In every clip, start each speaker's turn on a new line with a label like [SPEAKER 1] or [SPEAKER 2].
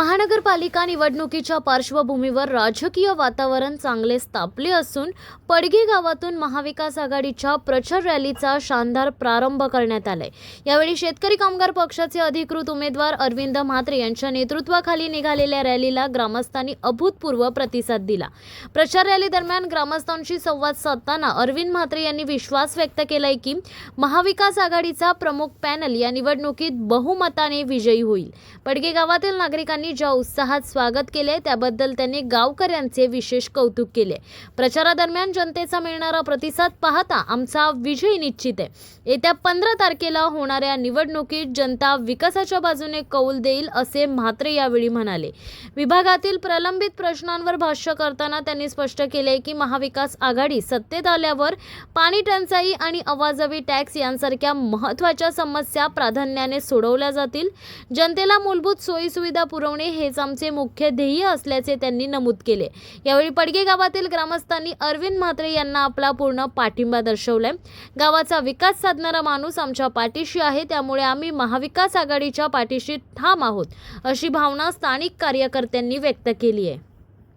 [SPEAKER 1] महानगरपालिका निवडणुकीच्या पार्श्वभूमीवर राजकीय वातावरण चांगलेच तापले असून पडगे गावातून महाविकास आघाडीच्या प्रचार रॅलीचा शानदार प्रारंभ करण्यात आलाय। यावेळी शेतकरी कामगार पक्षाचे अधिकृत उमेदवार अरविंद म्हात्रे यांच्या नेतृत्वाखाली निघालेल्या रॅलीला ग्रामस्थांनी अभूतपूर्व प्रतिसाद दिला। प्रचार रॅली दरम्यान ग्रामस्थांशी संवाद साधताना अरविंद म्हात्रे यांनी विश्वास व्यक्त केलाय की महाविकास आघाडीचा प्रमुख पॅनल या निवडणुकीत बहुमताने विजयी होईल। पडगे गावातील नागरिकांनी ज्या उत्साहात स्वागत केले त्याबद्दल त्यांनी गावकऱ्यांचे विशेष कौतुक केले। प्रचारादरम्यान जनतेचा मिळणारा प्रतिसाद पाहता आमचा विजय निश्चित आहे। येत्या 15 तारखेला होणाऱ्या निवडणुकीत जनता विकासाच्या बाजूने कौल देईल असे म्हात्रे यावेळी म्हणाले। विभागातील प्रलंबित प्रश्नांवर भाष्य करताना त्यांनी स्पष्ट केले की महाविकास आघाडी सत्तेत आल्यावर पाणी टंचाई आणि अवाजवी टॅक्स यांसारख्या महत्त्वाच्या समस्या प्राधान्याने सोडवल्या जातील। जनतेला मूलभूत सोयी सुविधा पुरवणे हेच आमचे मुख्य ध्येय असल्याचे त्यांनी नमूद केले। यावेळी पडगे गावातील ग्रामस्थांनी अरविंद म्हात्रे यांना आपला पूर्ण पाठिंबा दर्शवलाय। गावाचा विकास साधणारा माणूस आमच्या पाठीशी आहे, त्यामुळे आम्ही महाविकास आघाडीच्या पाठीशी ठाम आहोत अशी भावना स्थानिक कार्यकर्त्यांनी व्यक्त केली आहे।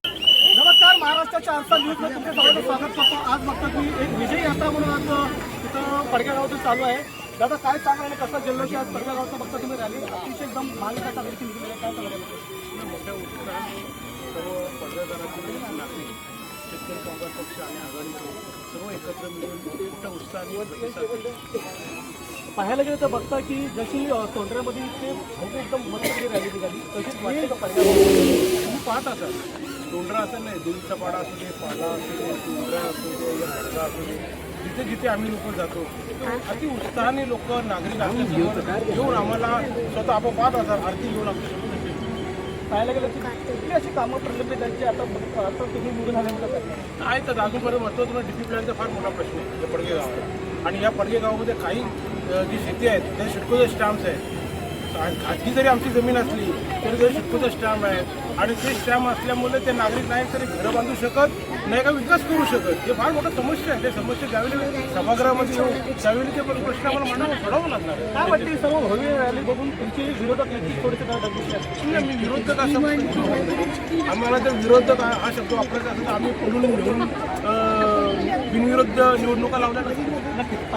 [SPEAKER 2] नमस्कार, महाराष्ट्राच्या आरसा न्यूजमध्ये तुमचे सर्वांचं स्वागत करतो। आज बघता की एक विजय यात्रा म्हणून आज तिथं पडग्या गावातून चालू आहे। दादा काय सांगा आणि कसं जल्लोष आज पडग्या गावचा बघता तुम्ही रॅली अतिशय एकदम महाविकास आघाडीची निघाली आहे, काय सांगायला
[SPEAKER 3] मोठ्या उत्साहात सर्व पडद्यादारातील नागरिक, शेतकरी कामगार पक्ष आणि आघाडीचे सर्व एकत्र मिळून मोठ्या उत्साहाने
[SPEAKER 2] पाहायला गेलं तर बघता की जशी तोंडऱ्यामध्ये ते एकदम मस्त रॅली निघाली तशीच वाटते का पडग्या
[SPEAKER 3] तुम्ही पाहत असाल, तोंडरा असं नाही, देवीचा पाडा असू दे, पाडा असू दे, तोंडरा असू दे या पडदा असू दे, जिथे जिथे आम्ही लोक जातो अति उत्साहाने लोक नागरिक आमच्या घेऊन आम्हाला स्वतः आपण पाहत असाल आरती घेऊन आमच्या
[SPEAKER 2] पाहायला गेलं की कुठली अशी कामं प्रलंबित त्यांची आता तुम्ही निवडून आल्यानंतर
[SPEAKER 3] काय तर अजूनपर्यंत म्हटलं तुम्हाला डिसिप्लिनचा फार मोठा प्रश्न आहे या पडगे गावात। आणि या पडगे गावामध्ये काही जी शेती आहेत त्या शिडकोचे स्टॅम्प्स आहेत। खाजगी जरी आमची जमीन असली तरी ते शिडकोचे स्टॅम्प आहेत आणि ते स्टॅम्प असल्यामुळे ते नागरिक नाही तरी घरं बांधू शकत नाही का विकास करू शकत। हे फार मोठा समस्या आहे। ते समस्या ज्यावेळी सभागृहामध्ये येऊ त्यावेळी ते प्रश्न आम्हाला मनाला सोडावं लागणार आहे।
[SPEAKER 2] काय वाटते सर्व भव्य रॅली बघून तुमचे विरोधक नक्कीच थोडेसे काय दगडूशेठ
[SPEAKER 3] मी विरोधक असं आम्हाला जर विरोधक हा शब्द वापरायचा असेल तर आम्ही पळून घेऊन बिनविरोध निवडणुका लावल्या
[SPEAKER 2] नक्कीच